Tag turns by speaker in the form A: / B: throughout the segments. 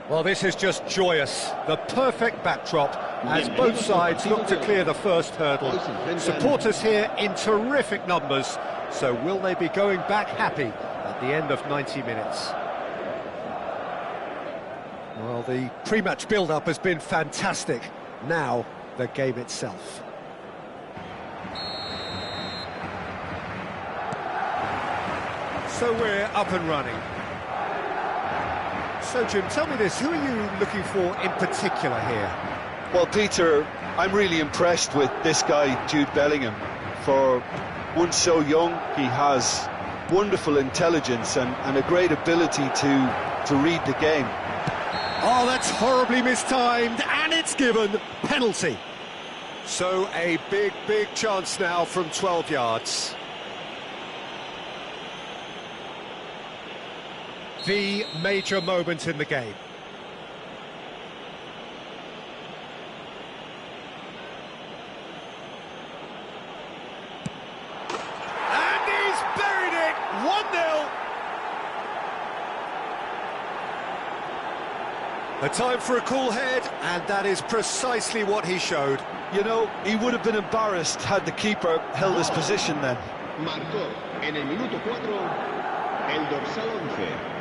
A: Well, this is just joyous. The perfect backdrop as both sides look to clear the first hurdle. Supporters here in terrific numbers. So will they be going back happy at the end of 90 minutes? Well, the pre-match build-up has been fantastic. Now, the game itself. So we're up and running. So, Jim, tell me this, who are you looking for in particular here?
B: Well, Peter, I'm really impressed with this guy, Jude Bellingham. For one so young, he has wonderful intelligence and a great ability to read the game.
A: Oh, that's horribly mistimed, and it's given. Penalty. So, a big chance now from 12 yards. The major moment in the game. And he's buried it! 1-0. A time for a cool head, and that is precisely what he showed.
B: You know, he would have been embarrassed had the keeper held his position then.
C: Marcó en el minuto 4 el dorsal 11.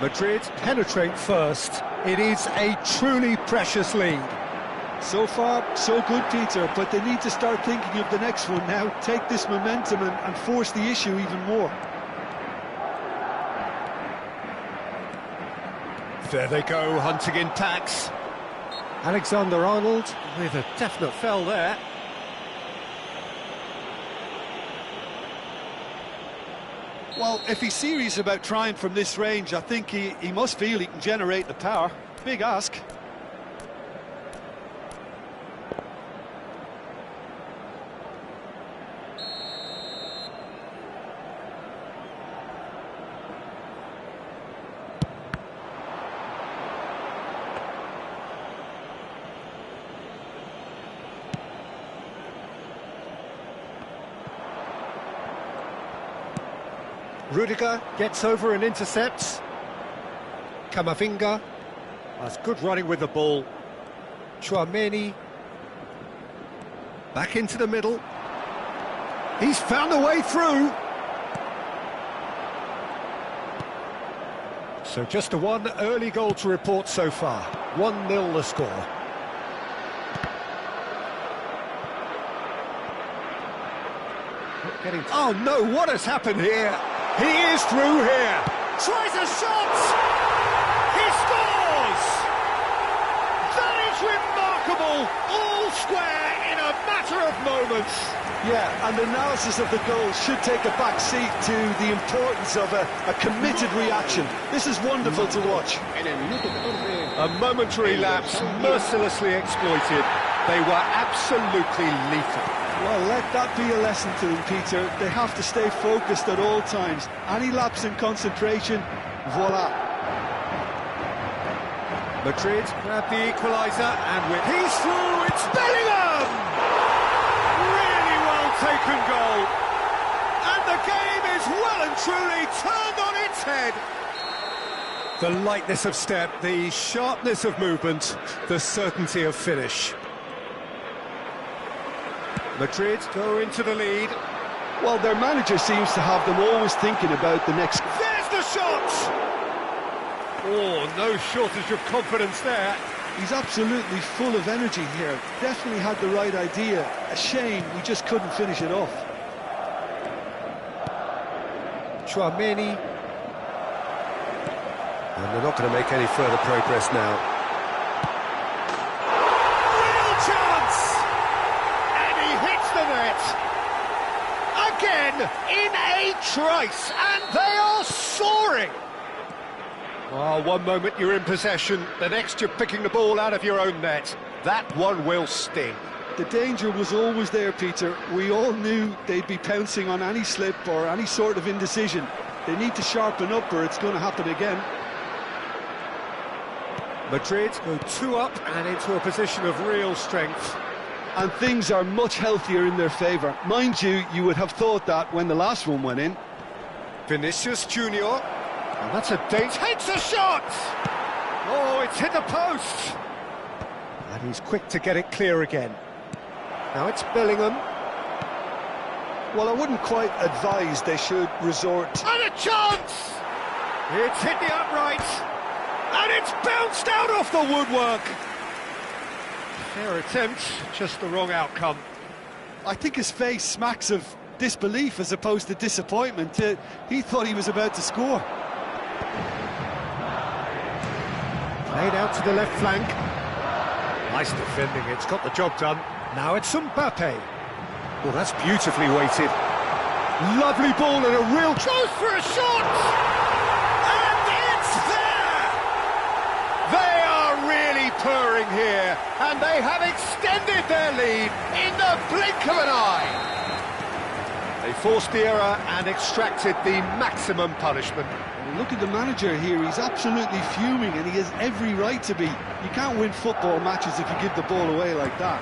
A: Madrid penetrate first. It is a truly precious lead.
B: So far, so good, Peter, but they need to start thinking of the next one now. Take this momentum and force the issue even more.
A: There they go, hunting in packs. Alexander-Arnold with a definite foul there.
B: Well, if he's serious about trying from this range, I think he must feel he can generate the power. Big ask.
A: Rudiger gets over and intercepts. Camavinga has good running with the ball. Tchouaméni back into the middle. He's found a way through. So just a one early goal to report so far. 1-0 the score. Oh no, what has happened here? He is through here. Tries a shot. He scores. That is remarkable. All square in a matter of moments.
B: Yeah, and the analysis of the goal should take a back seat to the importance of a committed reaction. This is wonderful to watch.
A: A momentary lapse, mercilessly exploited. They were absolutely lethal.
B: Well, let that be a lesson to them, Peter. They have to stay focused at all times. Any lapse in concentration, voila.
A: Madrid grab the equaliser, and he's through, it's Bellingham! Really well taken goal. And the game is well and truly turned on its head. The lightness of step, the sharpness of movement, the certainty of finish. Madrid go into the lead.
B: Well, their manager seems to have them always thinking about the next...
A: There's the shot! Oh, no shortage of confidence there.
B: He's absolutely full of energy here. Definitely had the right idea. A shame we just couldn't finish it off.
A: Tchouaméni. And they're not going to make any further progress now. In a trice, and they are soaring. Oh, one moment you're in possession, the next you're picking the ball out of your own net. That one will sting.
B: The danger was always there, Peter. We all knew they'd be pouncing on any slip or any sort of indecision. They need to sharpen up or it's going to happen again.
A: Madrid go 2 up and into a position of real strength.
B: and things are much healthier in their favour. Mind you, you would have thought that when the last one went in.
A: Vinicius Junior, and that's a date. Takes a shot! Oh, it's hit the post! And he's quick to get it clear again. Now it's Bellingham.
B: Well, I wouldn't quite advise they should resort...
A: And a chance! It's hit the upright, and it's bounced out off the woodwork. Fair attempt, just the wrong outcome.
B: I think his face smacks of disbelief as opposed to disappointment. He thought he was about to score.
A: Played out to the left flank. Nice defending, it's got the job done. Now it's Mbappe. Well, that's beautifully weighted. Lovely ball and a real chance for a shot! And it's there! They are really purring here, and they have extended their lead in the blink of an eye. They forced the error and extracted the maximum punishment.
B: Look at the manager here, he's absolutely fuming, and he has every right to be. You can't win football matches if you give the ball away like that.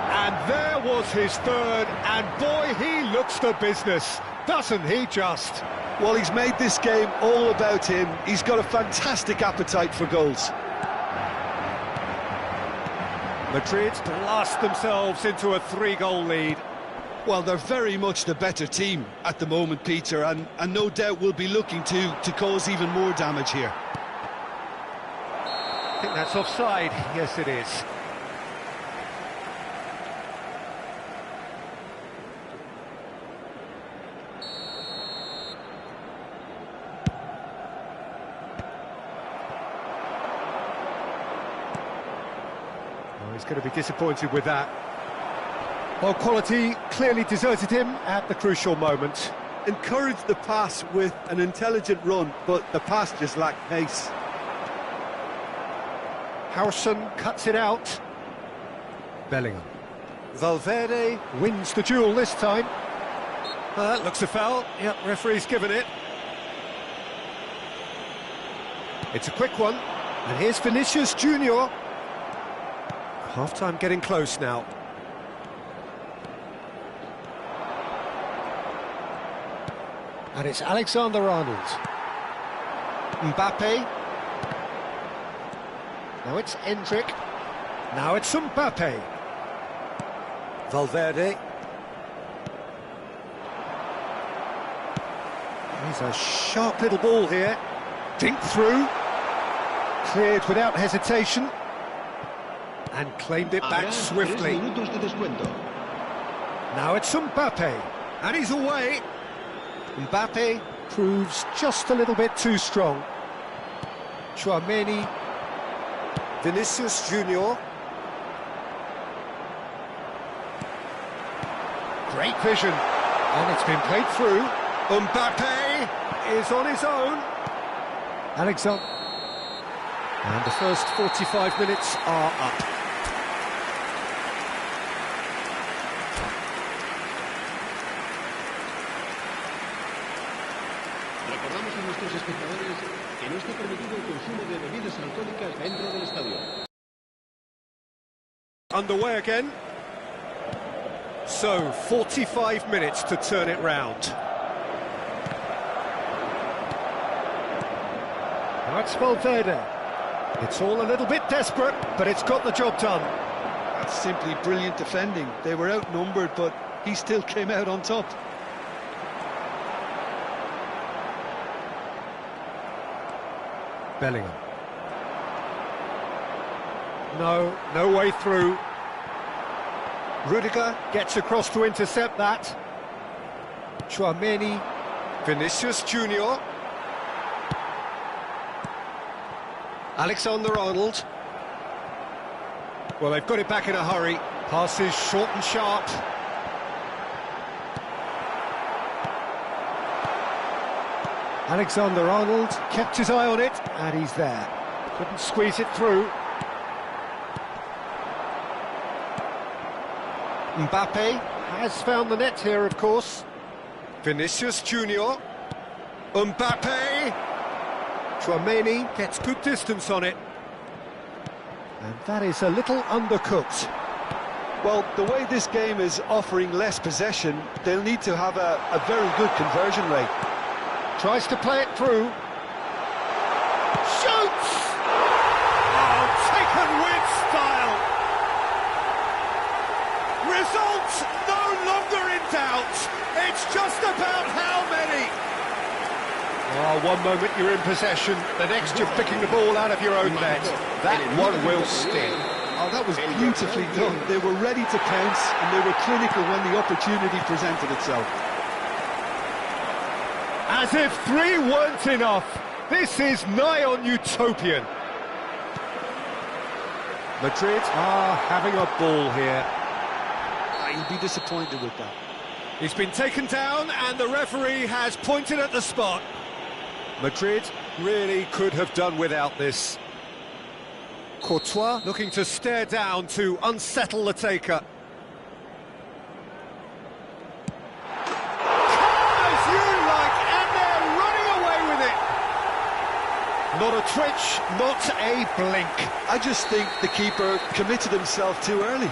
A: And there was his third, and boy, he looks the business, doesn't he just?
B: Well, he's made this game all about him. He's got a fantastic appetite for goals.
A: Madrid blast themselves into a 3-goal lead.
B: Well, they're very much the better team at the moment, Peter, and no doubt will be looking to cause even more damage here.
A: I think that's offside. Yes, it is. Oh, he's going to be disappointed with that. Well, quality clearly deserted him at the crucial moment.
B: Encouraged the pass with an intelligent run, but the pass just lacked pace.
A: Howson cuts it out. Bellingham. Valverde wins the duel this time. Looks a foul. Yep, referee's given it. It's a quick one. And here's Vinicius Junior. Half-time getting close now. And it's Alexander-Arnold. Mbappe. Now it's Endrick. Now it's Mbappe. Valverde. He's a sharp little ball here. Dink through. Cleared without hesitation. And claimed it back swiftly. Now it's Mbappe. And he's away. Mbappe proves just a little bit too strong. Tchouaméni. Vinicius Junior. Great vision. And it's been played through. Mbappe is on his own. Alexander. And the first 45 minutes are up.
C: Recordamos a nuestros espectadores que no está permitido el consumo de bebidas alcohólicas dentro del estadio.
A: Underway again. So, 45 minutes to turn it round. Now it's Valverde. It's all a little bit desperate, but it's got the job done.
B: That's simply brilliant defending. They were outnumbered, but he still came out on top.
A: Bellingham. No way through. Rudiger gets across to intercept that. Tchouaméni. Vinicius Junior. Alexander-Arnold. Well, they've got it back in a hurry. Passes short and sharp. Alexander-Arnold kept his eye on it, and he's there. Couldn't squeeze it through. Mbappe has found the net here, of course. Vinicius Junior. Mbappe. Tchouaméni gets good distance on it. And that is a little undercooked.
B: Well, the way this game is offering less possession, they'll need to have a very good conversion rate.
A: Tries to play it through. Shoots! Oh, taken with style. Result no longer in doubt. It's just about how many. Oh, one moment you're in possession, the next you're picking the ball out of your own net. That one will sting.
B: Oh, that was beautifully done. They were ready to pounce, and they were clinical when the opportunity presented itself.
A: As if 3 weren't enough. This is nigh on utopian. Madrid are having a ball here.
B: You'd be disappointed with that.
A: He's been taken down and the referee has pointed at the spot. Madrid really could have done without this. Courtois looking to stare down to unsettle the taker. As you like, and they're running away with it. Not a twitch, not a blink.
B: I just think the keeper committed himself too early.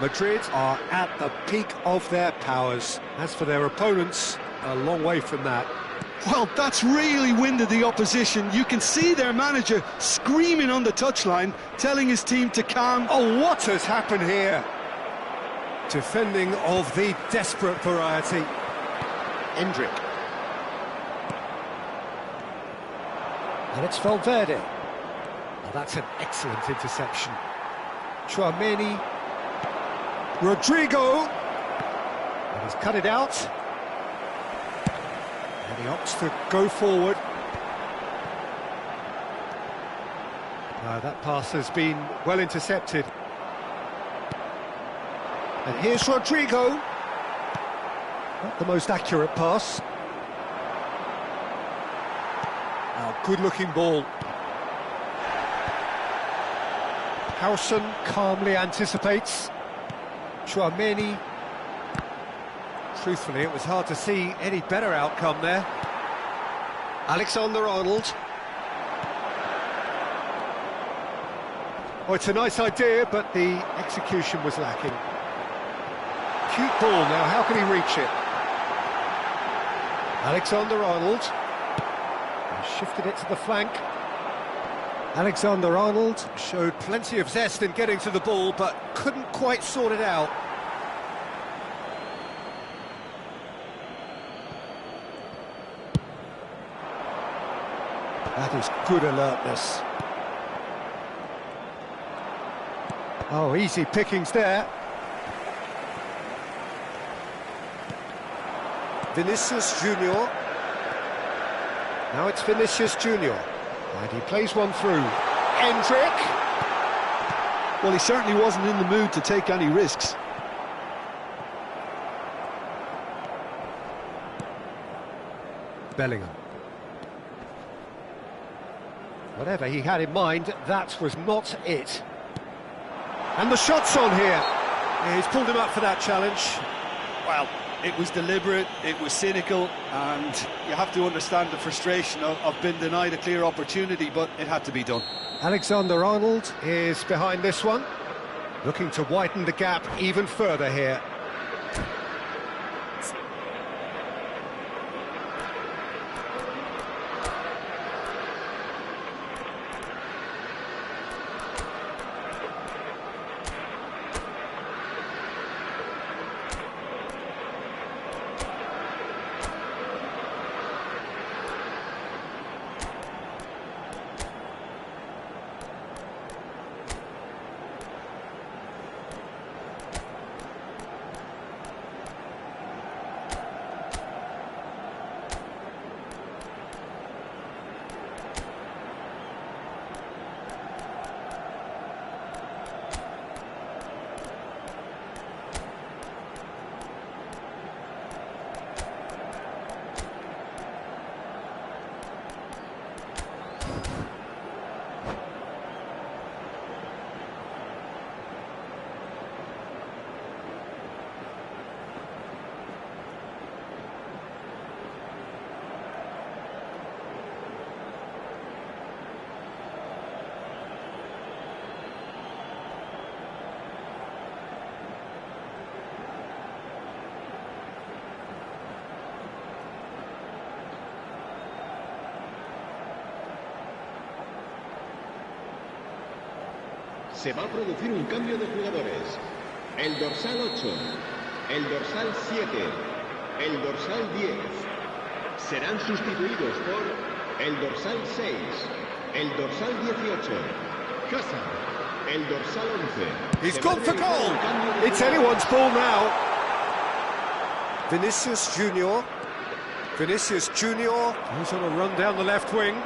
A: Madrid are at the peak of their powers. As for their opponents, a long way from that.
B: Well, that's really winded the opposition. You can see their manager screaming on the touchline, telling his team to calm.
A: Oh, what has happened here? Defending of the desperate variety. Endrick. And it's Valverde. Well, that's an excellent interception. Tchouaméni. Rodrigo. And he's cut it out. And he opts to go forward. That pass has been well intercepted. And here's Rodrigo. Not the most accurate pass. Oh, good-looking ball. Howson calmly anticipates. Tchouaméni. Truthfully, it was hard to see any better outcome there. Alexander-Arnold. Oh, it's a nice idea, but the execution was lacking. Cute ball now, how can he reach it? Alexander-Arnold. Shifted it to the flank. Alexander-Arnold showed plenty of zest in getting to the ball, but couldn't quite sort it out. That is good alertness. Oh, easy pickings there. Vinicius Junior. Now it's Vinicius Junior. And he plays one through. Endrick.
B: Well, he certainly wasn't in the mood to take any risks.
A: Bellingham. Whatever he had in mind, that was not it. And the shot's on here. Yeah, he's pulled him up for that challenge.
B: Well, it was deliberate, it was cynical, and you have to understand the frustration of being denied a clear opportunity, but it had to be done.
A: Alexander-Arnold is behind this one, looking to widen the gap even further here.
C: Se va a producir un cambio de jugadores. El dorsal 8, el dorsal 7, el dorsal 10 serán sustituidos por el dorsal 6, el dorsal 18, Casa, el dorsal 11.
A: He's gone for goal. It's anyone's ball now.
D: Vinicius Junior. Vinicius Junior.
A: He's on a run down the left wing.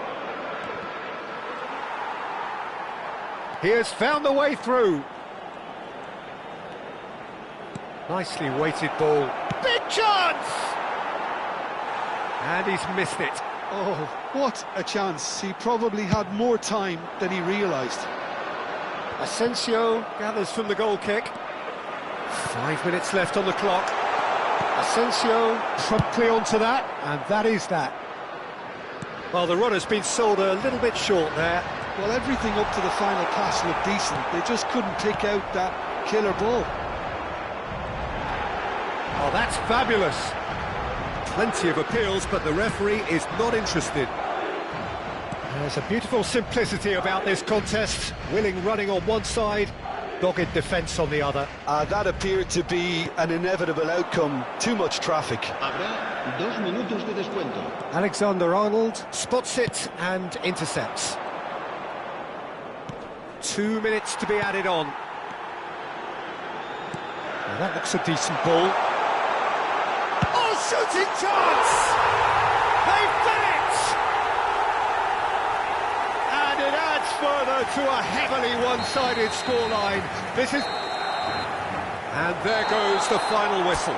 A: He has found the way through. Nicely weighted ball. Big chance! And he's missed it.
B: Oh, what a chance. He probably had more time than he realised.
A: Asensio gathers from the goal kick. 5 minutes left on the clock. Asensio promptly onto that, and that is that. Well, the run has been sold a little bit short there.
B: Well, everything up to the final pass looked decent. They just couldn't pick out that killer ball.
A: Oh, that's fabulous. Plenty of appeals, but the referee is not interested. There's a beautiful simplicity about this contest. Willing running on one side, dogged defence on the other.
B: That appeared to be an inevitable outcome. Too much traffic.
C: Habrá 2 minutos de descuento.
A: Alexander-Arnold spots it and intercepts. 2 minutes to be added on. Now that looks a decent ball. Oh, shooting chance! They've done it! And it adds further to a heavily one-sided scoreline. This is... And there goes the final whistle.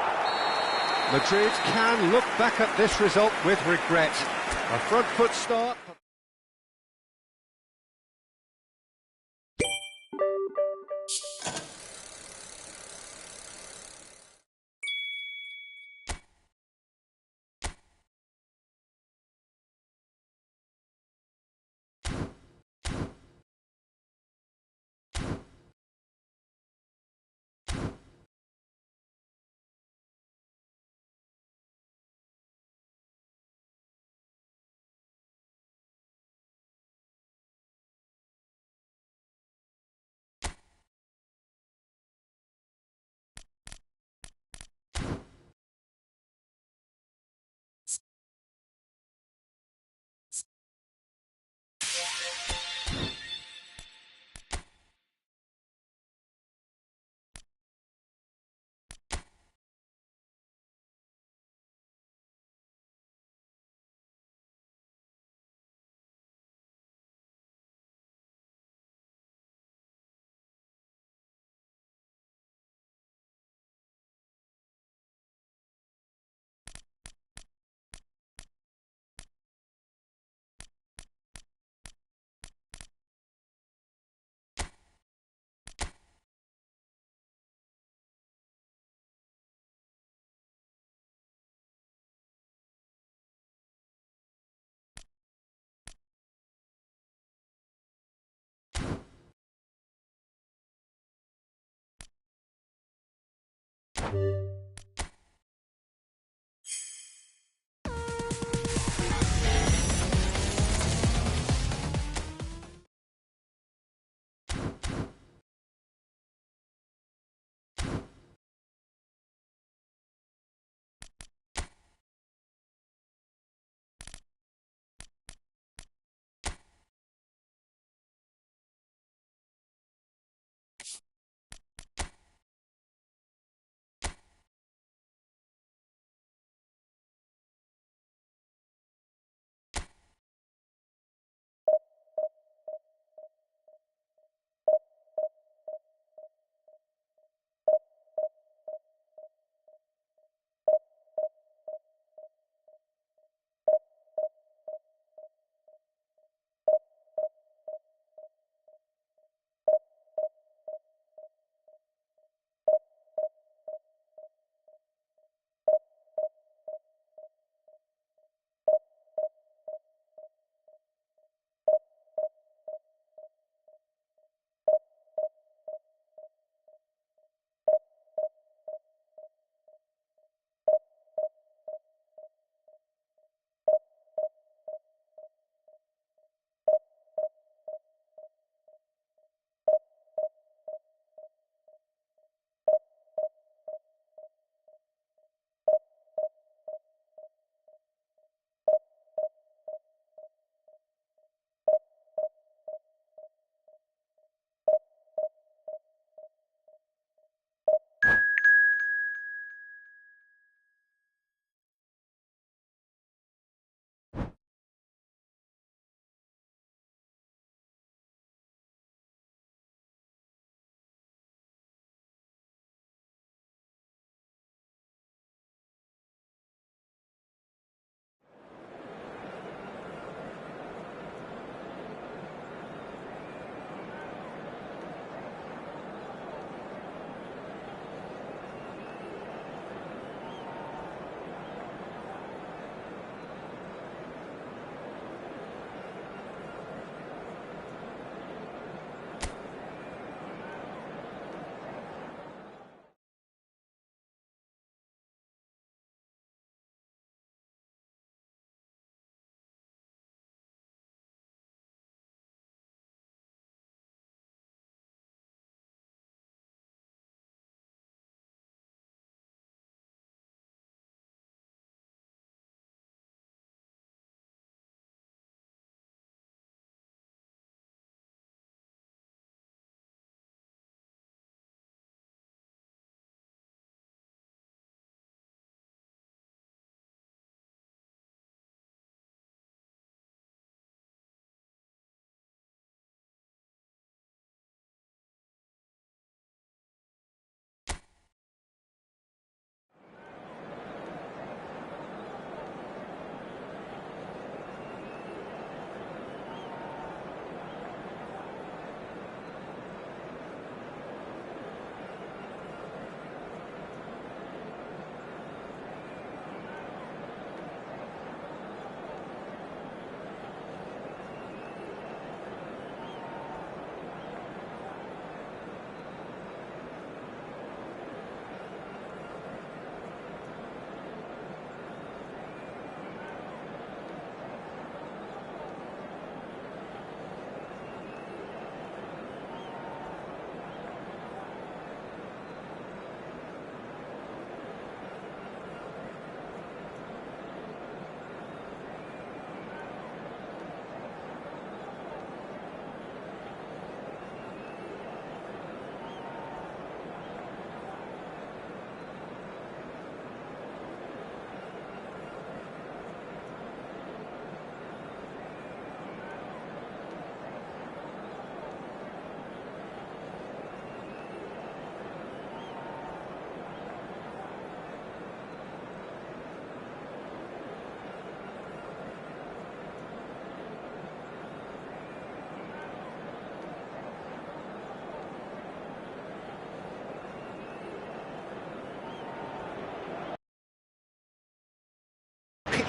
A: Madrid can look back at this result with regret. A front foot start...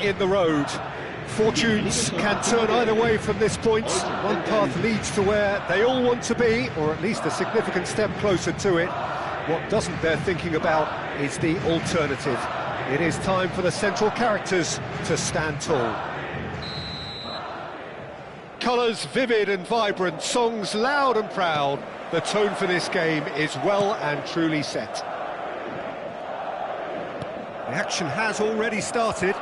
A: in the road. Fortunes can turn either way from this point. One path leads to where they all want to be, or at least a significant step closer to it. What doesn't bear thinking about is the alternative. It is time for the central characters to stand tall. Colours vivid and vibrant, songs loud and proud. The tone for this game is well and truly set. The action has already started.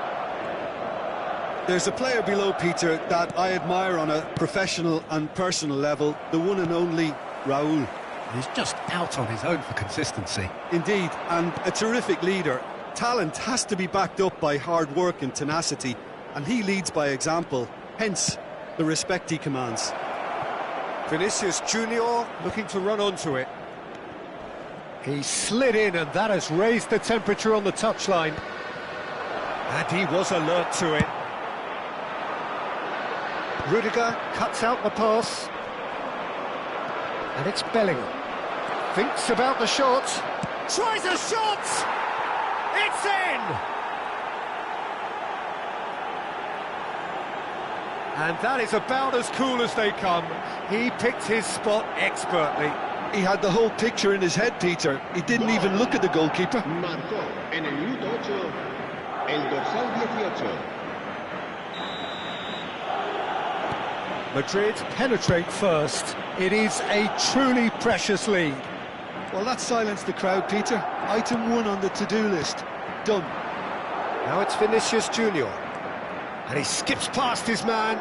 B: There's a player below, Peter, that I admire on a professional and personal level, the one and only Raúl.
A: He's just out on his own for consistency.
B: Indeed, and a terrific leader. Talent has to be backed up by hard work and tenacity, and he leads by example, hence the respect he commands.
A: Vinicius Junior looking to run onto it. He slid in, and that has raised the temperature on the touchline. And he was alert to it. Rudiger cuts out the pass. And it's Bellingham. Thinks about the shot. Tries a shot! It's in! And that is about as cool as they come. He picked his spot expertly.
B: He had the whole picture in his head, Peter. He didn't even look at the goalkeeper.
C: Marcó en el minuto 8 el dorsal 18.
A: Madrid penetrate first. It is a truly precious lead.
B: Well, that silenced the crowd, Peter. Item 1 on the to-do list. Done.
A: Now it's Vinicius Junior. And he skips past his man.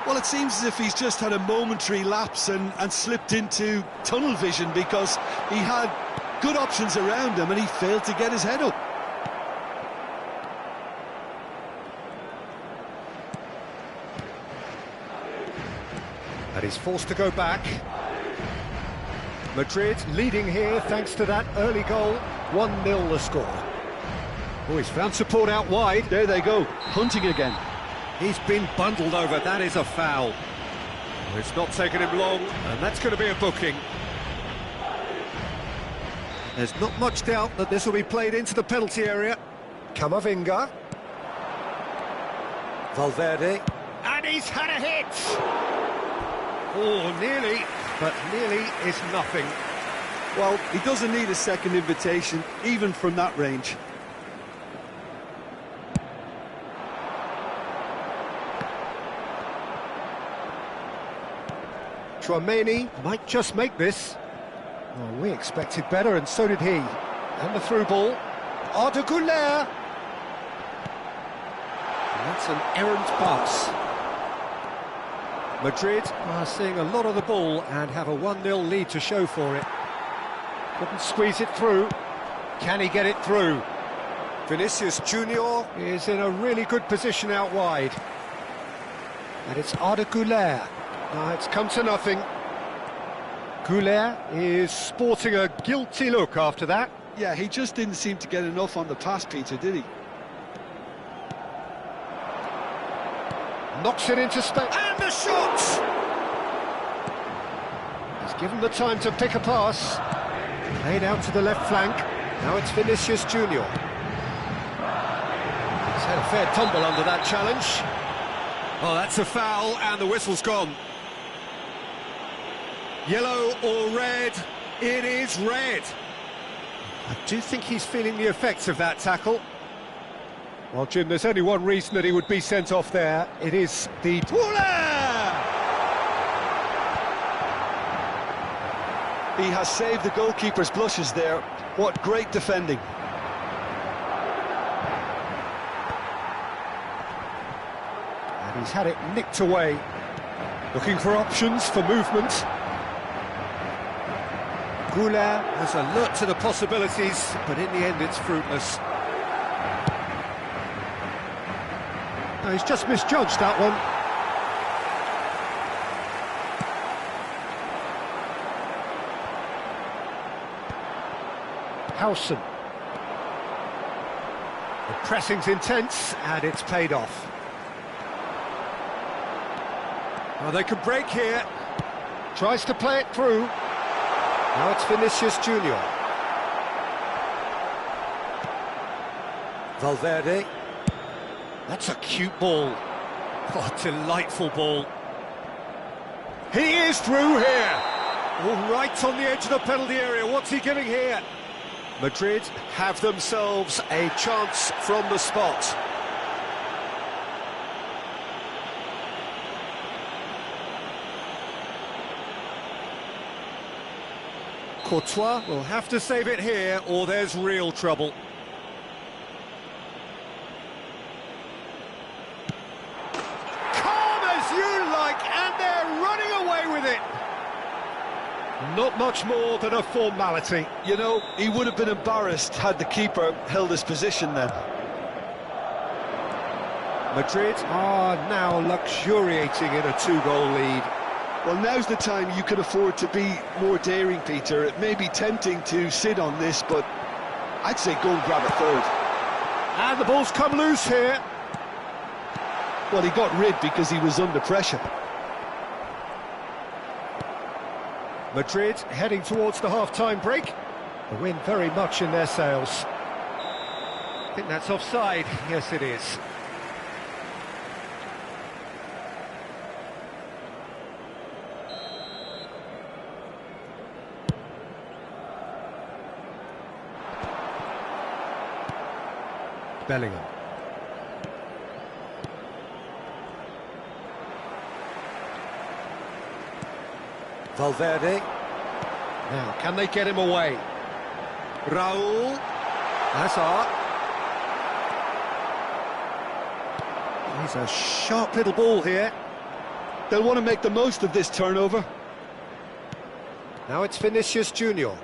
B: Well, it seems as if he's just had a momentary lapse and slipped into tunnel vision, because he had good options around him and he failed to get his head up.
A: And he's forced to go back. Madrid leading here thanks to that early goal. 1-0 the score. Oh, he's found support out wide.
B: There they go, hunting again.
A: He's been bundled over, that is a foul. It's not taken him long, and that's going to be a booking. There's not much doubt that this will be played into the penalty area. Camavinga. Valverde. And he's had a hit! Oh, nearly, but nearly is nothing.
B: Well, he doesn't need a second invitation, even from that range.
A: Tchouaméni might just make this. Well, we expected better, and so did he. And the through ball. Arda Güler. That's an errant pass. Madrid are seeing a lot of the ball and have a 1-0 lead to show for it. Couldn't squeeze it through. Can he get it through? Vinicius Junior is in a really good position out wide. And it's Arda Güler. It's come to nothing. Güler is sporting a guilty look after that.
B: Yeah, he just didn't seem to get enough on the pass, Peter, did he?
A: Knocks it into space. And the shot! He's given the time to pick a pass. Played out to the left flank. Now it's Vinicius Junior. He's had a fair tumble under that challenge. Oh, that's a foul, and the whistle's gone. Yellow or red? It is red. I do think he's feeling the effects of that tackle. Well, Jim, there's only one reason that he would be sent off there. It is the...
B: He has saved the goalkeeper's blushes there. What great defending.
A: And he's had it nicked away. Looking for options for movement. Güler was alert to the possibilities, but in the end it's fruitless. No, he's just misjudged that one. Howson. The pressing's intense, and it's paid off. Well, they can break here. Tries to play it through. Now it's Vinicius Junior.
D: Valverde.
A: That's a cute ball. Oh, delightful ball. He is through here. All right on the edge of the penalty area. What's he giving here?
D: Madrid have themselves a chance from the spot.
A: Courtois will have to save it here, or there's real trouble. Calm as you like, and they're running away with it. Not much more than a formality.
B: You know, he would have been embarrassed had the keeper held his position then.
D: Madrid are now luxuriating in a 2-goal lead.
B: Well, now's the time you can afford to be more daring, Peter. It may be tempting to sit on this, but I'd say go and grab a third.
A: And the ball's come loose here.
B: Well, he got rid because he was under pressure.
A: Madrid heading towards the half-time break. The wind very much in their sails. I think that's offside. Yes, it is. Bellingham.
D: Valverde.
A: Now, can they get him away? Raul. Hazard. He's a sharp little ball here.
B: They'll want to make the most of this turnover.
D: Now it's Vinicius Junior.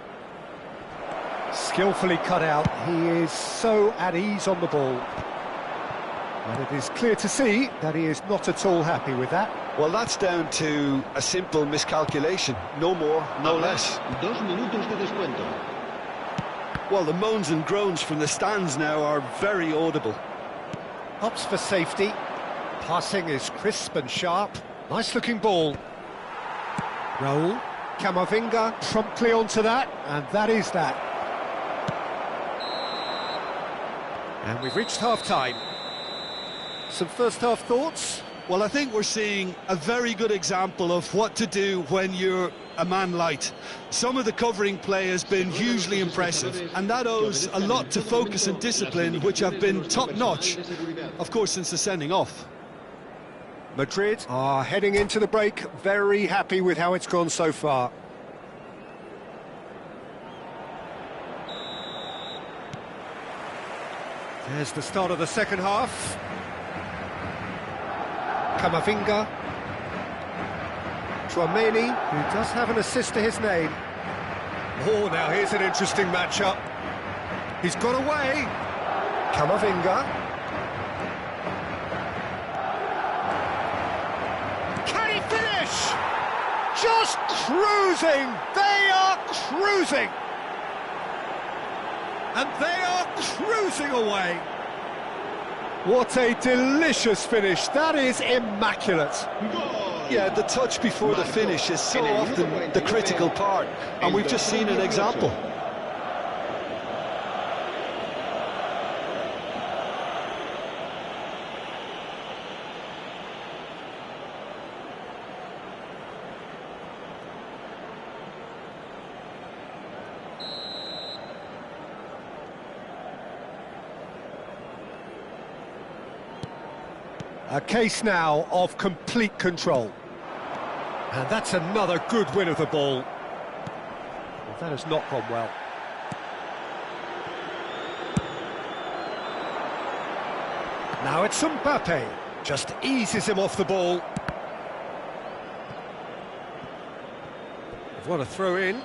A: Skillfully cut out. He is so at ease on the ball. And it is clear to see that he is not at all happy with that.
B: Well, that's down to a simple miscalculation. No more, no less.
C: 2 minutos de descuento.
B: Well, the moans and groans from the stands now are very audible.
A: Opts for safety. Passing is crisp and sharp. Nice looking ball. Raul. Camavinga promptly onto that, and that is that. And we've reached half-time. Some first-half thoughts?
B: Well, I think we're seeing a very good example of what to do when you're a man light. Some of the covering play has been hugely impressive, and that owes a lot to focus and discipline, which have been top-notch, of course, since the sending off.
A: Madrid are heading into the break, very happy with how it's gone so far. There's the start of the second half. Camavinga. Tchouaméni, who does have an assist to his name. Oh, now here's an interesting matchup. He's got away. Camavinga. Can he finish? Just cruising. They are cruising. And they are cruising away. What a delicious finish. That is immaculate.
B: Yeah, the touch before the finish is so often the critical part, and we've just seen an example.
A: A case now of complete control. And that's another good win of the ball. Well, that has not gone well. Now it's Mbappe. Just eases him off the ball. What a throw in.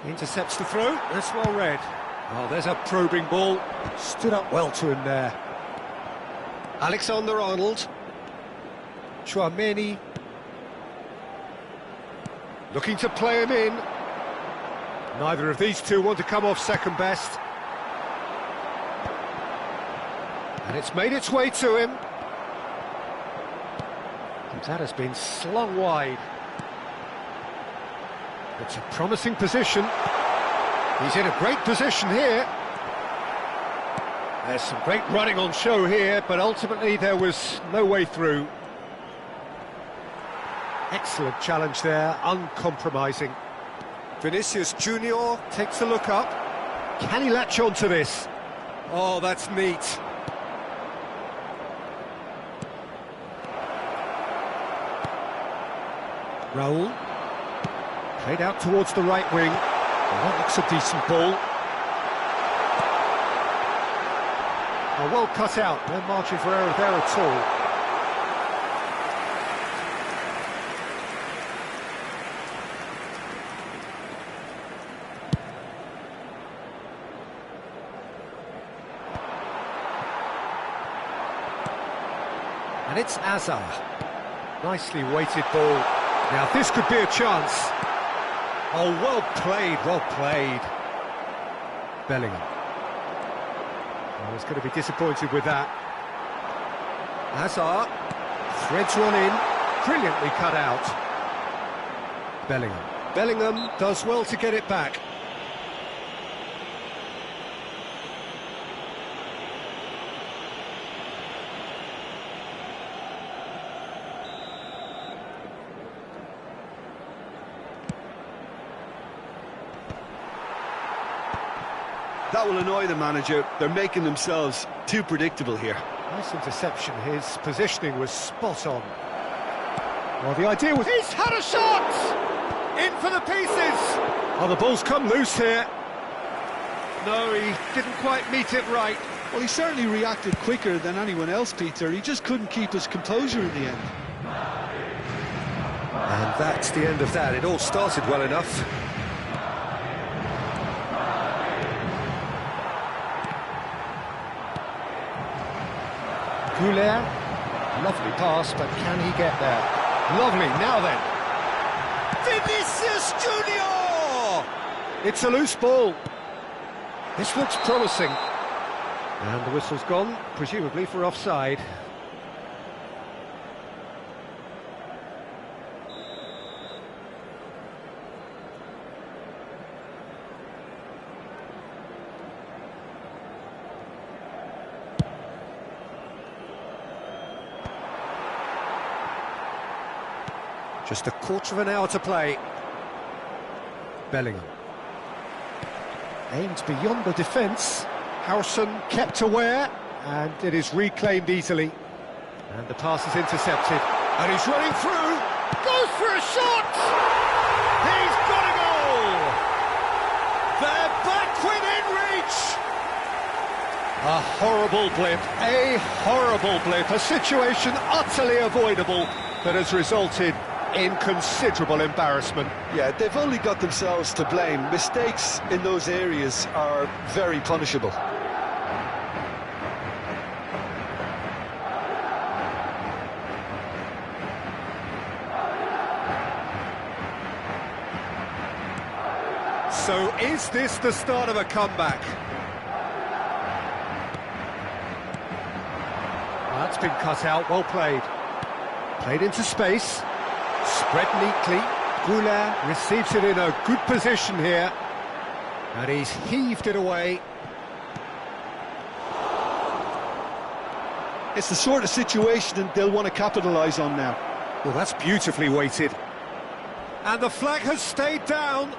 A: Intercepts the throw, that's well read. Oh, there's a probing ball. Stood up well to him there. Alexander-Arnold. Tchouaméni. Looking to play him in. Neither of these two want to come off second best. And it's made its way to him. And that has been slung wide. It's a promising position. He's in a great position here. There's some great running on show here, but ultimately there was no way through. Excellent challenge there, uncompromising.
D: Vinicius Junior takes a look up.
A: Can he latch on to this?
D: Oh, that's neat.
A: Raul. Played out towards the right wing. Well, that looks a decent ball. Oh, well cut out, no margin for error there at all. And it's Azar. Nicely weighted ball. Now this could be a chance. Oh, well played, well played. Bellingham. I was going to be disappointed with that. Hazard threads one in, brilliantly cut out. Bellingham. Bellingham does well to get it back.
B: That will annoy the manager. They're making themselves too predictable here.
A: Nice interception. His positioning was spot on. Well, the idea was...
D: He's had a shot! In for the pieces!
A: Oh, the ball's come loose here. No, he didn't quite meet it right.
B: Well, he certainly reacted quicker than anyone else, Peter. He just couldn't keep his composure in the end.
D: And that's the end of that. It all started well enough.
A: Goulet, lovely pass, but can he get there? Lovely, now then.
D: Vinicius Junior!
A: It's a loose ball. This looks promising. And the whistle's gone, presumably for offside. Just a quarter of an hour to play. Bellingham. Aimed beyond the defence. Harrison kept aware, and it is reclaimed easily. And the pass is intercepted.
D: And he's running through. Goes for a shot! He's got a goal! They're back within reach!
A: A horrible blip, a horrible blip. A situation utterly avoidable that has resulted in considerable embarrassment.
B: Yeah, they've only got themselves to blame. Mistakes in those areas are very punishable.
A: So is this the start of a comeback? That's been cut out, well played. Played into space. Spread neatly. Goulet receives it in a good position here. And he's heaved it away.
B: It's the sort of situation that they'll want to capitalise on now.
A: Well, that's beautifully weighted. And the flag has stayed down.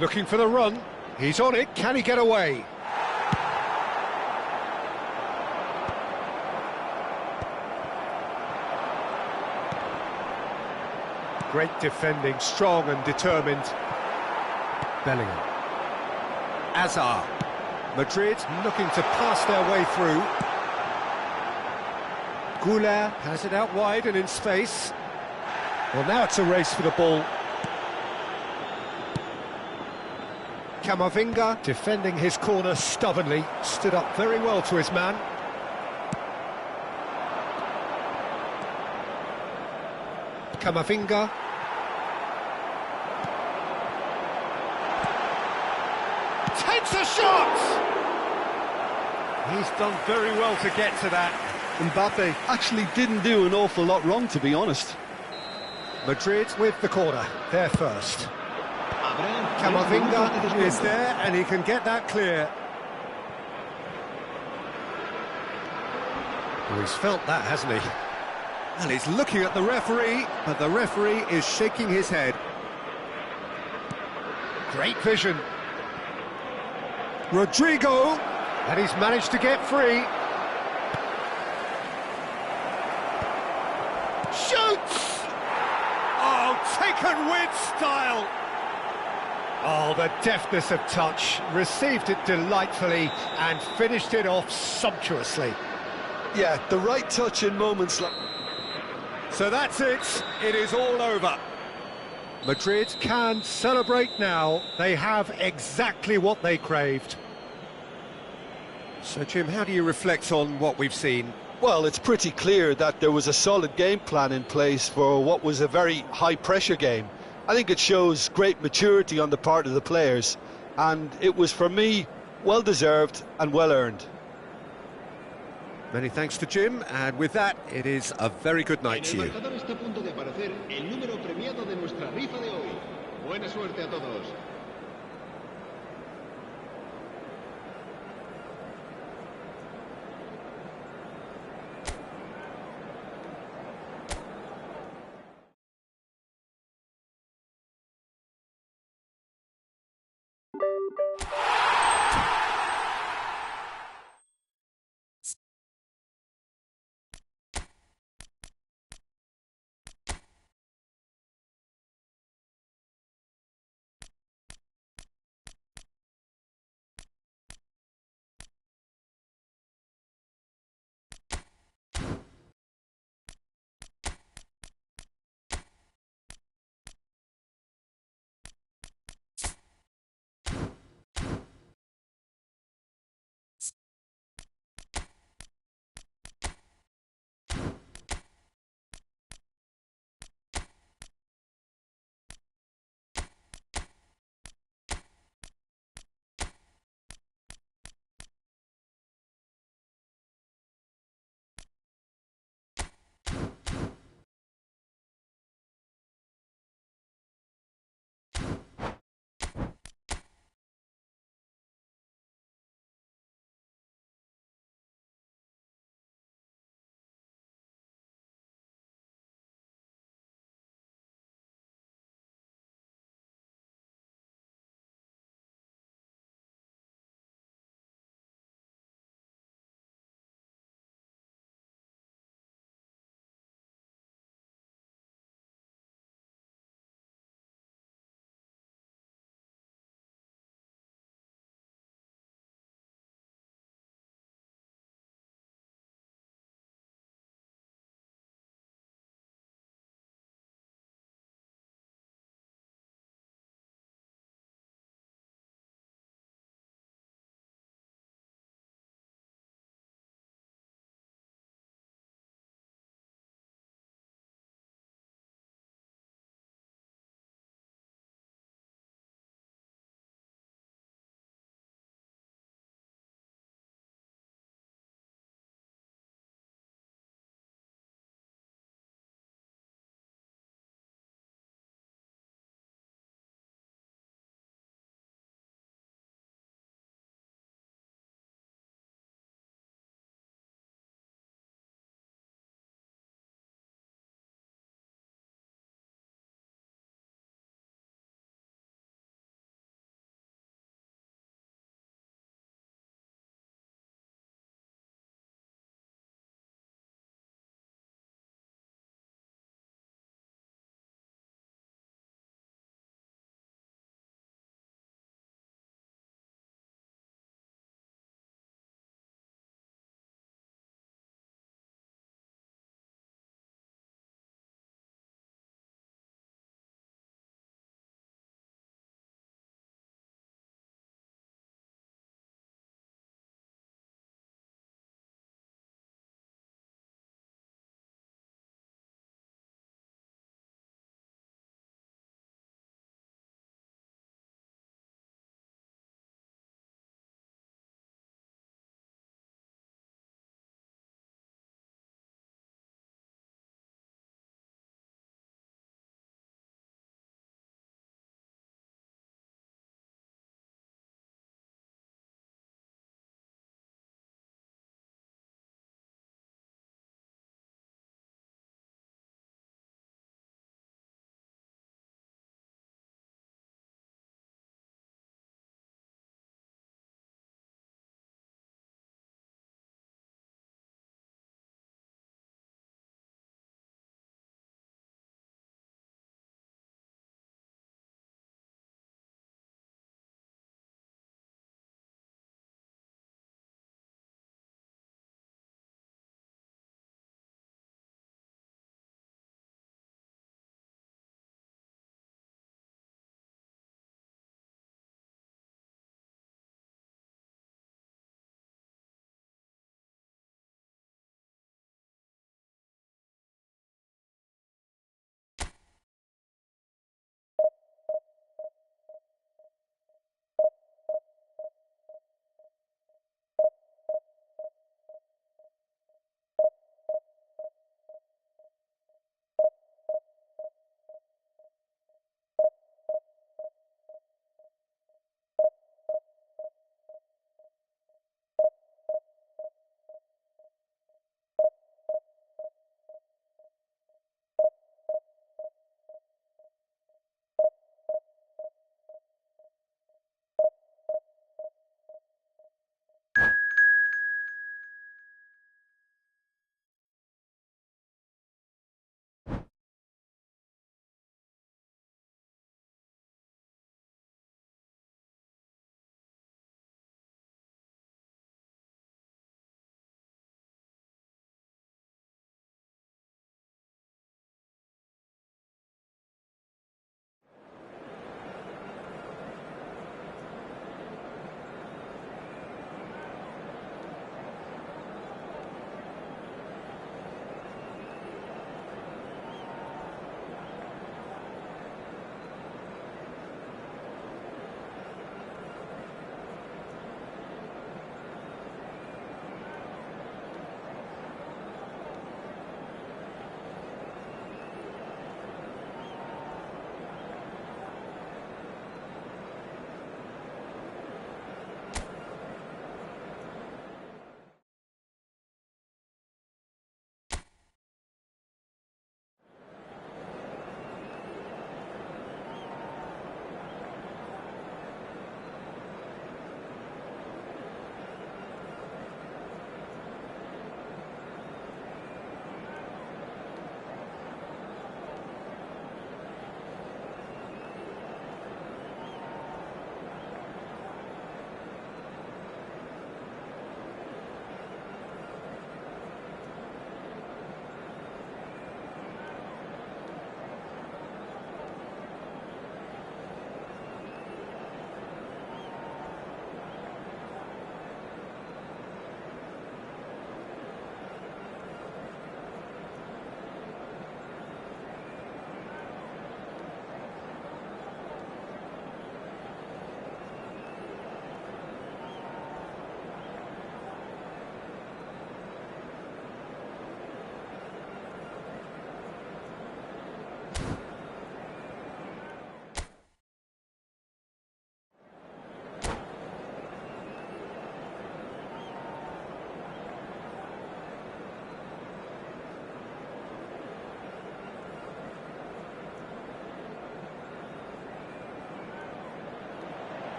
A: Looking for the run. He's on it. Can he get away? Great defending, strong and determined. Bellingham. Azar. Madrid looking to pass their way through. Goulet has it out wide and in space. Well, now it's a race for the ball. Camavinga defending his corner stubbornly. Stood up very well to his man. Camavinga.
D: takes a shot! He's done very well to get to that.
B: Mbappe actually didn't do an awful lot wrong, to be honest.
D: Madrid with the corner, they're first. Camavinga is there, and he can get that clear. Well, he's felt that, hasn't he? And he's looking at the referee, but the referee is shaking his head. Great vision. Rodrigo, and he's managed to get free. Shoots! Oh, taken with style. Oh, the deftness of touch, received it delightfully and finished it off sumptuously.
B: Yeah, the right touch in moments like...
D: So that's it, it is all over. Madrid can celebrate now, they have exactly what they craved. So Jim, how do you reflect on what we've seen?
B: Well, it's pretty clear that there was a solid game plan in place for what was a very high-pressure game. I think it shows great maturity on the part of the players, and it was, for me, well-deserved and well-earned.
D: Many thanks to Jim, and with that, it is a very good night to you.
C: En el marcador está a punto de aparecer el número premiado de nuestra rifa de hoy. Buena suerte a todos.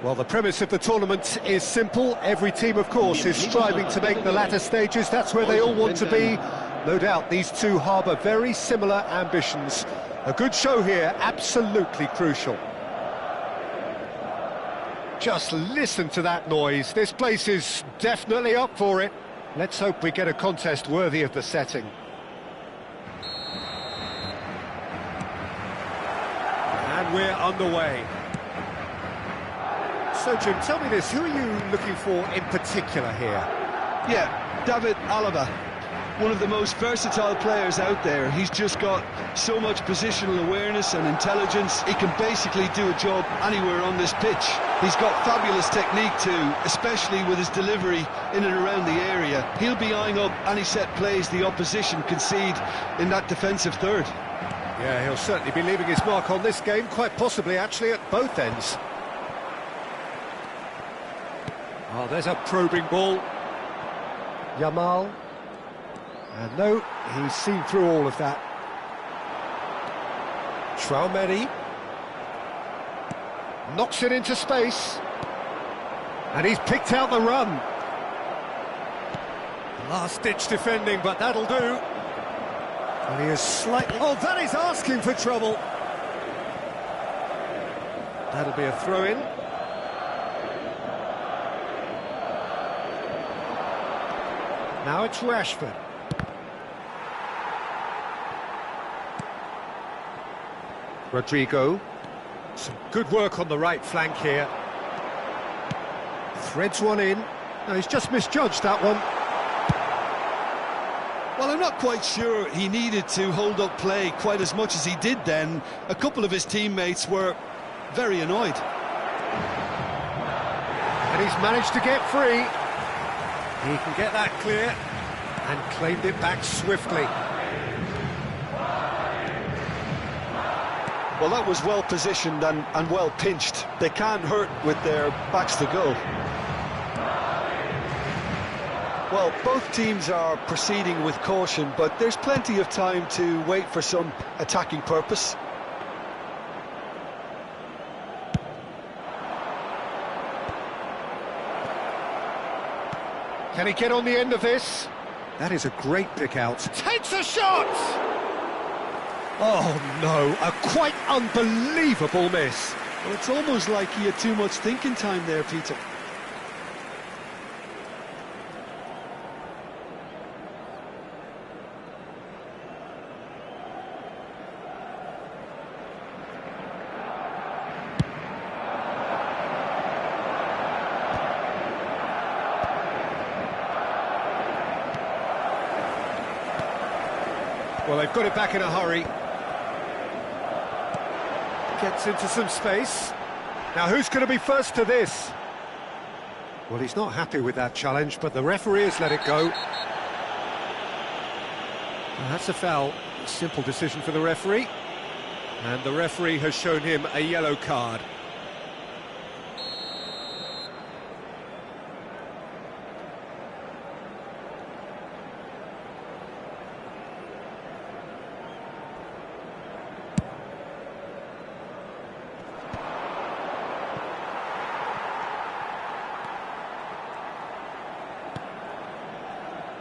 D: Well, the premise of the tournament is simple. Every team, of course, is striving to make the latter stages. That's where they all want to be. No doubt these two harbour very similar ambitions. A good show here, absolutely crucial. Just listen to that noise. This place is definitely up for it. Let's hope we get a contest worthy of the setting.
A: And we're underway. So, Jim, tell me this, who are you looking for in particular here?
B: Yeah, David Alaba, one of the most versatile players out there. He's just got so much positional awareness and intelligence. He can basically do a job anywhere on this pitch. He's got fabulous technique too, especially with his delivery in and around the area. He'll be eyeing up any set plays the opposition concede in that defensive third.
D: Yeah, he'll certainly be leaving his mark on this game, quite possibly actually at both ends. Oh, there's a probing ball. Yamal. And no, he's seen through all of that. Traumeri. Knocks it into space. And he's picked out the run.
A: Last-ditch defending, but that'll do. And he is slightly... Oh, that is asking for trouble. That'll be a throw-in.
D: Now it's Rashford. Rodrigo. Some good work on the right flank here. Threads one in. No, he's just misjudged that one.
B: Well, I'm not quite sure he needed to hold up play quite as much as he did then. A couple of his teammates were very annoyed.
D: And he's managed to get free.
A: He can get that clear.
D: And claimed it back swiftly.
B: Well, that was well positioned and well pinched. They can't hurt with their backs to goal. Well, both teams are proceeding with caution, but there's plenty of time to wait for some attacking purpose.
D: Can he get on the end of this? That is a great pick out.
A: Takes a shot!
D: Oh no, a quite unbelievable miss.
B: Well, it's almost like he had too much thinking time there, Peter.
D: Well, they've got it back in a hurry.
A: Gets into some space.
D: Now, who's going to be first to this? Well, he's not happy with that challenge, but the referee has let it go.
A: Well, that's a foul. Simple decision for the referee. And the referee has shown him a yellow card.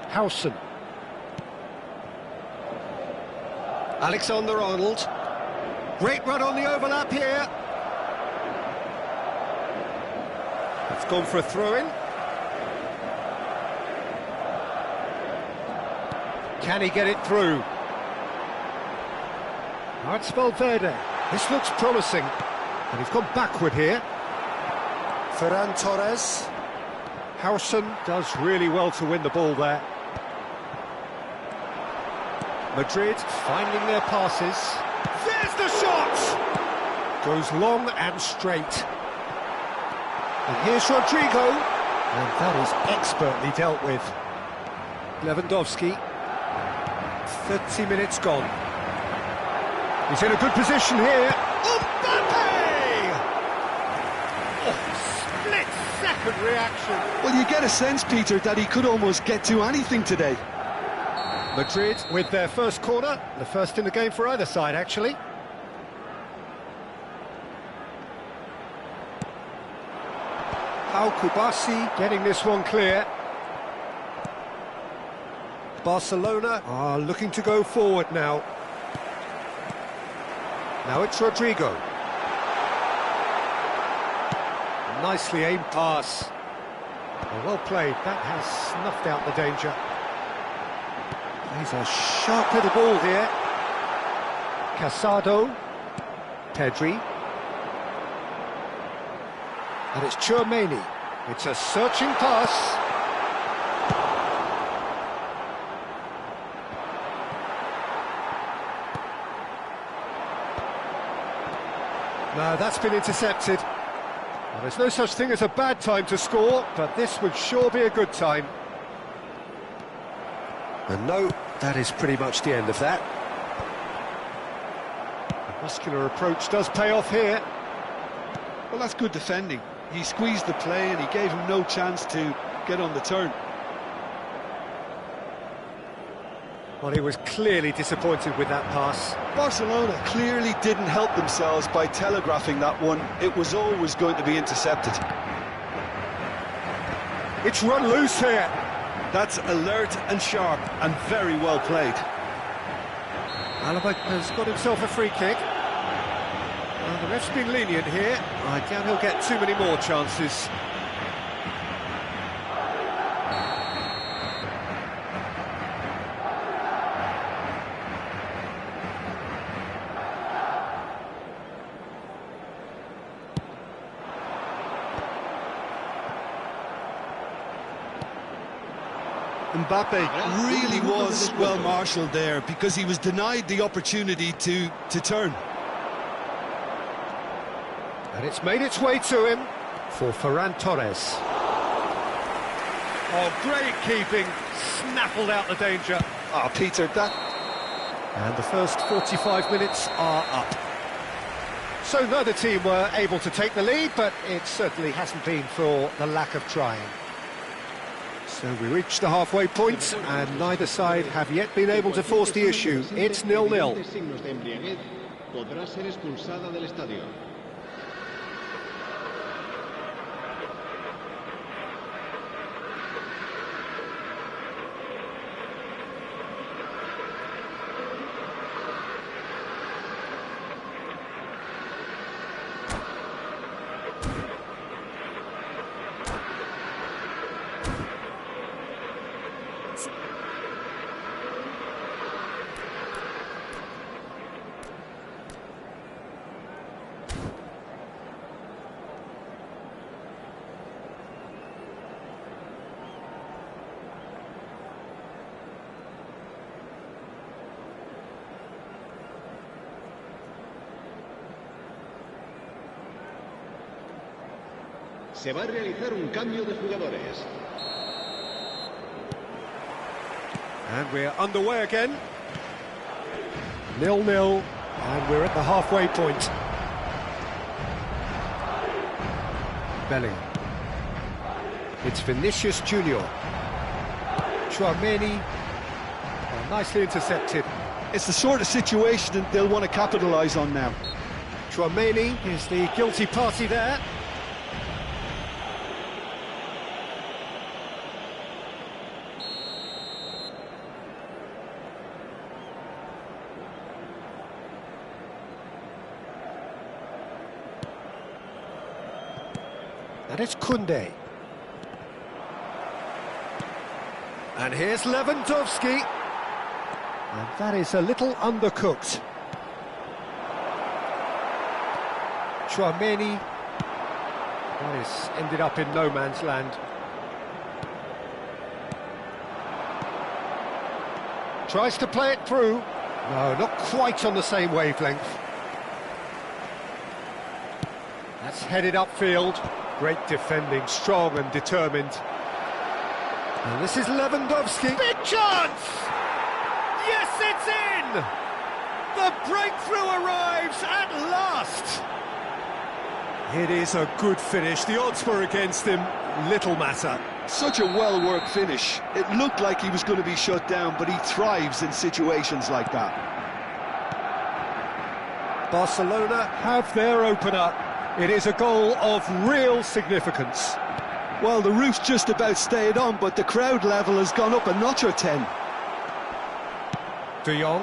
D: Howson. Alexander-Arnold.
A: Great run on the overlap here. It's gone for a throw-in.
D: Can he get it through? Now it's Valverde. This looks promising. And he's gone backward here.
A: Ferran Torres.
D: Howson does really well to win the ball there. Madrid finding their passes.
A: There's the shot!
D: Goes long and straight. And here's Rodrigo. And that is expertly dealt with.
A: Lewandowski. 30 minutes gone.
D: He's in a good position here.
A: Mbappe! Oh, split-second reaction.
B: Well, you get a sense, Peter, that he could almost get to anything today.
D: Madrid with their first corner, the first in the game for either side, actually. Pau Kubasi getting this one clear. Barcelona are looking to go forward now. Now it's Rodrigo. Nicely aimed pass. Well played, that has snuffed out the danger. Plays a sharp little ball here. Casado. Pedri. And it's Tchouaméni. It's a searching pass. No, that's been intercepted. Well, there's no such thing as a bad time to score, but this would sure be a good time. And no, that is pretty much the end of that. The muscular approach does pay off here.
B: Well, that's good defending. He squeezed the play and he gave him no chance to get on the turn.
D: Well, he was clearly disappointed with that pass.
B: Barcelona clearly didn't help themselves by telegraphing that one. It was always going to be intercepted.
D: It's run loose here.
B: That's alert and sharp and very well played.
D: Alaba has got himself a free kick. Well, the ref's been lenient here. I doubt he'll get too many more chances.
B: Mbappe really was well marshalled there because he was denied the opportunity to turn.
D: And it's made its way to him for Ferran Torres. Oh, great keeping, snaffled out the danger.
B: Ah, Peter, that...
D: And the first 45 minutes are up. So neither team were able to take the lead, but it certainly hasn't been for the lack of trying. So we reached the halfway point, and neither side have yet been able to force the issue. It's 0-0.
C: Se va a realizar un cambio de jugadores.
D: And we're underway again. 0-0, and we're at the halfway point. Bellingham. It's Vinicius Junior. Tchouaméni. Oh, nicely intercepted.
B: It's the sort of situation that they'll want to capitalise on now.
D: Tchouaméni is the guilty party there. And it's Koundé. And here's Lewandowski. And that is a little undercooked. Tchouaméni. That is ended up in no man's land. Tries to play it through. No, not quite on the same wavelength. That's headed upfield. Great defending, strong and determined. And this is Lewandowski. Big chance! Yes, it's in! The breakthrough arrives at last! It is a good finish. The odds were against him. Little matter.
B: Such a well-worked finish. It looked like he was going to be shut down, but he thrives in situations like that.
D: Barcelona have their opener. It is a goal of real significance.
B: Well, the roof's just about stayed on, but the crowd level has gone up a notch or 10.
D: De Jong.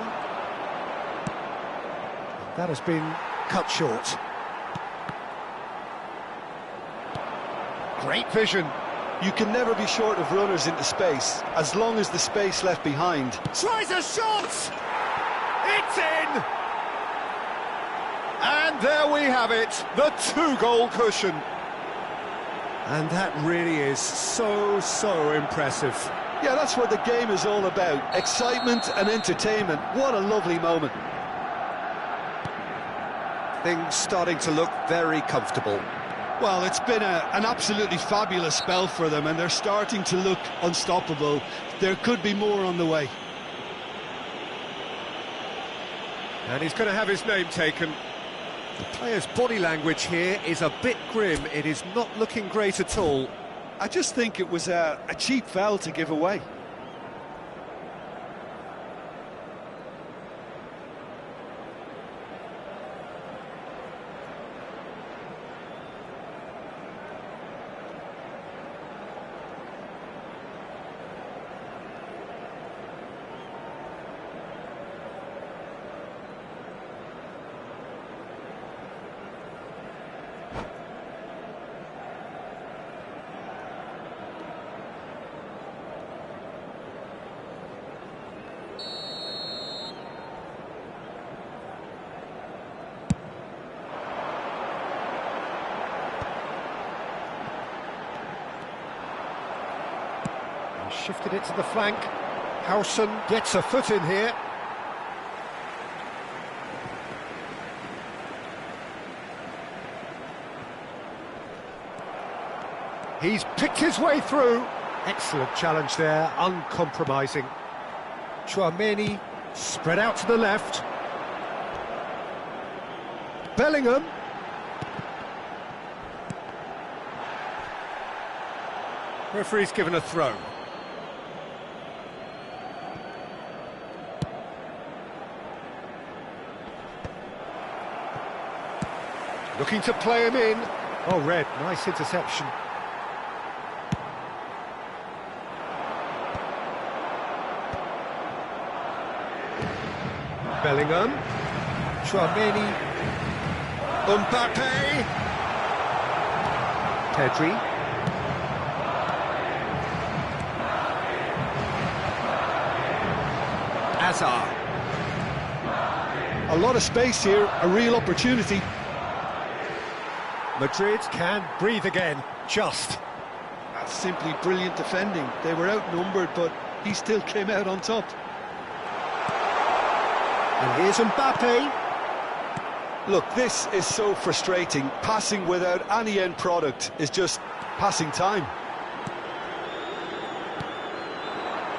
D: That has been cut short. Great vision.
B: You can never be short of runners into space, as long as the space left behind.
A: Tries a shot! It's in! And there we have it, the 2-goal cushion. And that really is so impressive.
B: Yeah, that's what the game is all about. Excitement and entertainment. What a lovely moment.
A: Things starting to look very comfortable.
B: Well, it's been an absolutely fabulous spell for them, and they're starting to look unstoppable. There could be more on the way.
A: And he's going to have his name taken. The player's body language here is a bit grim. It is not looking great at all.
B: I just think it was a cheap foul to give away.
D: Shifted it to the flank. Howson gets a foot in here. He's picked his way through. Excellent challenge there, uncompromising. Chouameni spread out to the left. Bellingham.
A: Referee's given a throw.
D: Looking to play him in. Oh, Red, nice interception. Bellingham. Chouameni.
A: Mbappe.
D: Pedri.
A: Hazard.
B: A lot of space here, a real opportunity.
D: Madrid can breathe again, just.
B: That's simply brilliant defending. They were outnumbered, but he still came out on top.
D: And here's Mbappe.
B: Look, this is so frustrating. Passing without any end product is just passing time.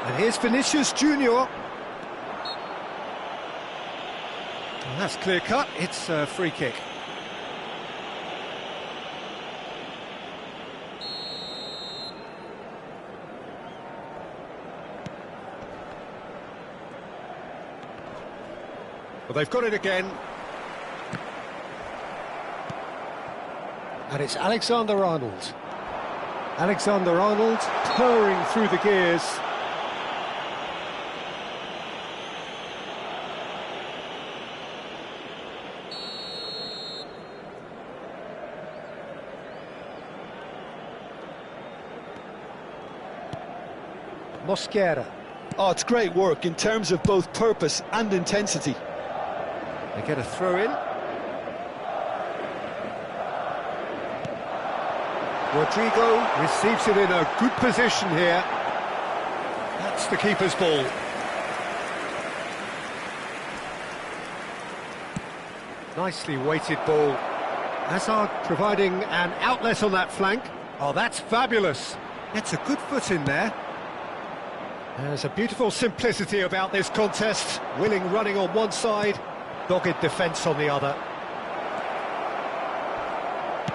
D: And here's Vinicius Junior.
A: And that's clear cut, it's a free kick. Well, they've got it again.
D: And it's Alexander-Arnold. Alexander-Arnold purring through the gears. Mosquera.
B: Oh, it's great work in terms of both purpose and intensity.
D: They get a throw in. Rodrigo receives it in a good position here.
A: That's the keeper's ball.
D: Nicely weighted ball. Hazard providing an outlet on that flank.
A: Oh, that's fabulous.
D: Gets a good foot in there. There's a beautiful simplicity about this contest. Willing running on one side, dogged defence on the other.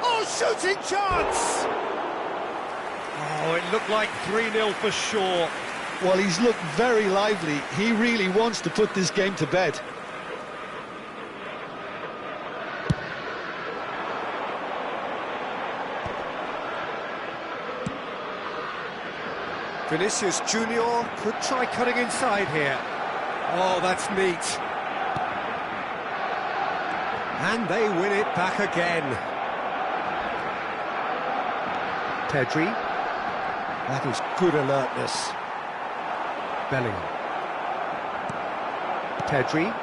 A: Oh, shooting chance! Oh, it looked like 3-0 for sure.
B: Well, he's looked very lively. He really wants to put this game to bed.
A: Vinicius Junior could try cutting inside here. Oh, that's neat. And they win it back again. Pedri. That is good alertness. Bellingham. Pedri.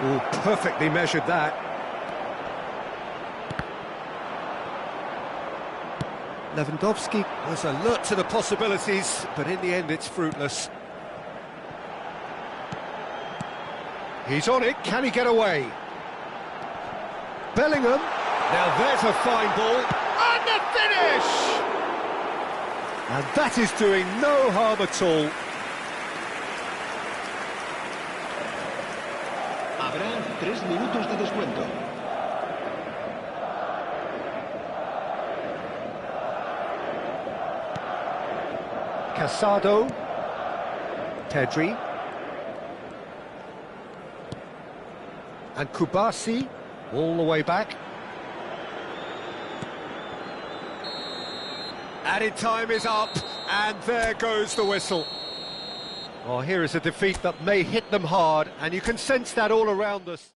A: Oh, perfectly measured that. Lewandowski was alert to the possibilities, but in the end it's fruitless. He's on it, can he get away? Bellingham, now there's a fine ball, and the finish! And that is doing no harm at all.
C: Habrá 3 minutos de descuento.
A: Casado, Pedri, and Kubasi, all the way back. Added time is up, and there goes the whistle. Oh, here is a defeat that may hit them hard, and you can sense that all around us.